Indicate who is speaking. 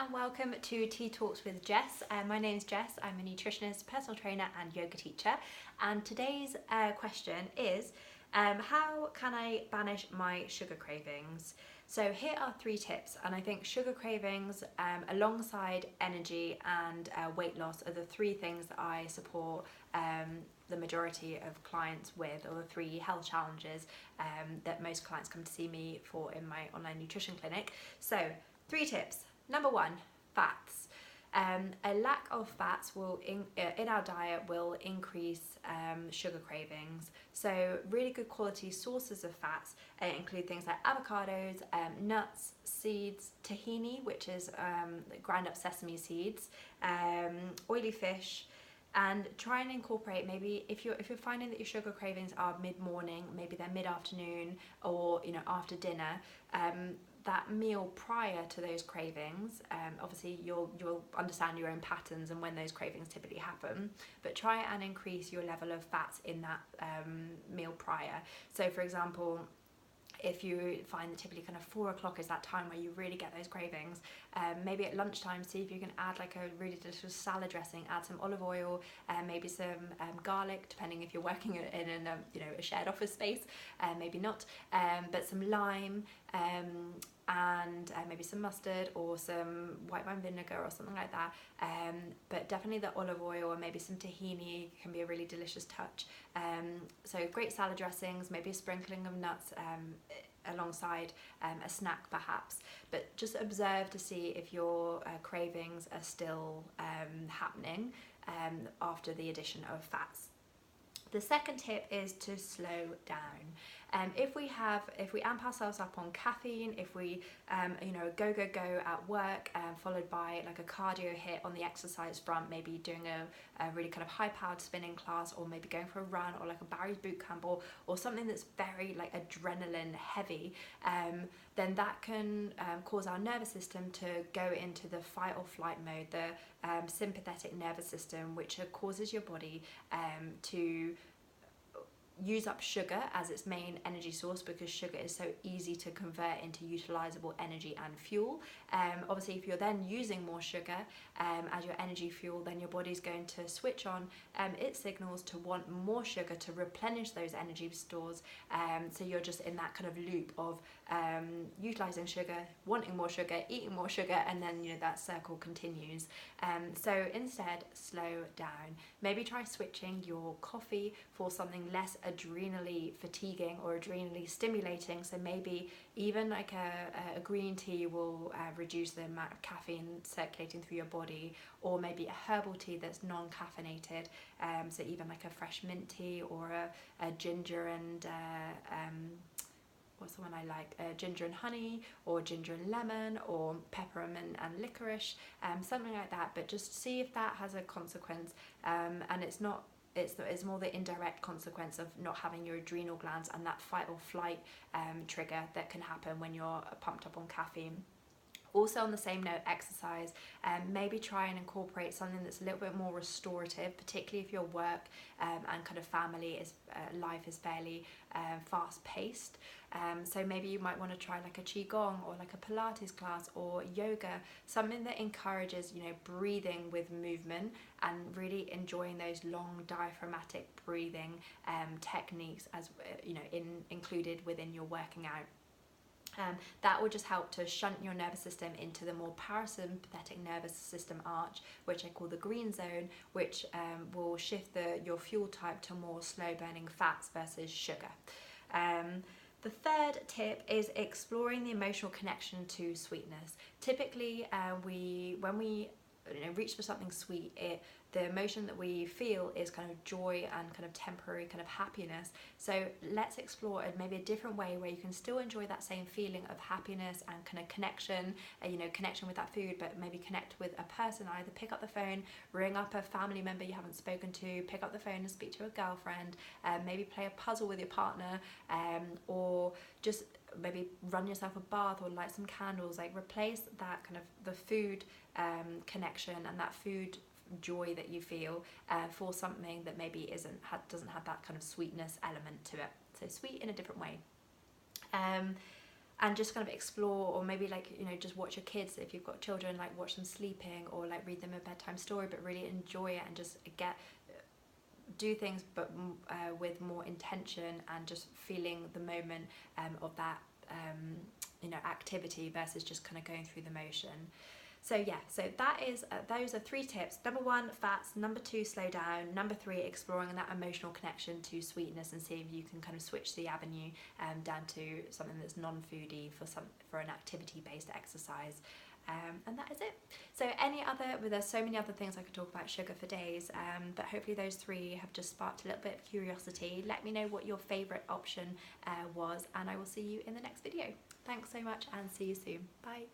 Speaker 1: and welcome to Tea Talks with Jess. My name is Jess. I'm a nutritionist, personal trainer and yoga teacher, and today's question is how can I banish my sugar cravings? So here are 3 tips, and I think sugar cravings alongside energy and weight loss are the 3 things that I support the majority of clients with, or the 3 health challenges that most clients come to see me for in my online nutrition clinic. So 3 tips. Number 1, fats. A lack of fats will in our diet will increase sugar cravings. So really good quality sources of fats include things like avocados, nuts, seeds, tahini, which is ground up sesame seeds, oily fish. And try and incorporate, maybe if you're finding that your sugar cravings are mid-morning, maybe they're mid-afternoon, or after dinner, that meal prior to those cravings, obviously you'll understand your own patterns and when those cravings typically happen, but try and increase your level of fats in that meal prior. So for example, if you find that typically kind of 4 o'clock is that time where you really get those cravings, maybe at lunchtime see if you can add like a really delicious salad dressing, add some olive oil, maybe some garlic, depending if you're working in a shared office space, maybe not, but some lime, and maybe some mustard or some white wine vinegar or something like that, but definitely the olive oil or maybe some tahini can be a really delicious touch. So great salad dressings, maybe a sprinkling of nuts alongside a snack perhaps, but just observe to see if your cravings are still happening after the addition of fats. The second tip is to slow down. If we amp ourselves up on caffeine, if we go at work, followed by like a cardio hit on the exercise front, maybe doing a really kind of high powered spinning class, or maybe going for a run, or like a Barry's boot camp, or something that's very like adrenaline heavy, then that can cause our nervous system to go into the fight or flight mode, the sympathetic nervous system, which causes your body to use up sugar as its main energy source, because sugar is so easy to convert into utilizable energy and fuel. Obviously if you're then using more sugar as your energy fuel, then your body's going to switch on its signals to want more sugar to replenish those energy stores, so you're just in that kind of loop of utilizing sugar, wanting more sugar, eating more sugar, and then that circle continues. So instead, slow down. Maybe try switching your coffee for something less adrenally fatiguing or adrenally stimulating. So maybe even like a green tea will reduce the amount of caffeine circulating through your body, or maybe a herbal tea that's non-caffeinated, so even like a fresh mint tea, or a ginger and what's the one I like? Ginger and honey, or ginger and lemon, or peppermint and licorice, something like that. But just see if that has a consequence, and it's more the indirect consequence of not having your adrenal glands and that fight or flight trigger that can happen when you're pumped up on caffeine. Also on the same note, exercise. Maybe try and incorporate something that's a little bit more restorative, particularly if your work and kind of family life is fairly fast paced. So maybe you might want to try like a qigong, or like a Pilates class, or yoga, something that encourages breathing with movement, and really enjoying those long diaphragmatic breathing techniques as included within your working out. That will just help to shunt your nervous system into the more parasympathetic nervous system arch, which I call the green zone, which will shift your fuel type to more slow burning fats versus sugar. The third tip is exploring the emotional connection to sweetness. Typically, when we reach for something sweet, the emotion that we feel is kind of joy and kind of temporary kind of happiness. So let's explore maybe a different way where you can still enjoy that same feeling of happiness and kind of connection, connection with that food, but maybe connect with a person. Either pick up the phone, ring up a family member you haven't spoken to, pick up the phone and speak to a girlfriend, maybe play a puzzle with your partner, or just maybe run yourself a bath or light some candles. Like replace that kind of the food connection and that food joy that you feel for something that maybe doesn't have that kind of sweetness element to it. So sweet in a different way. and just kind of explore, or maybe like, you know, just watch your kids if you've got children, like watch them sleeping, or like read them a bedtime story, but really enjoy it and just do things but with more intention and just feeling the moment of that you know, activity versus just kind of going through the motion. So yeah, so that is those are 3 tips. Number 1, fats. Number 2, slow down. Number 3, exploring that emotional connection to sweetness and see if you can kind of switch the avenue down to something that's non-foodie for an activity-based exercise. And that is it. So there's so many other things I could talk about sugar for days, but hopefully those 3 have just sparked a little bit of curiosity. Let me know what your favourite option was, and I will see you in the next video. Thanks so much and see you soon. Bye.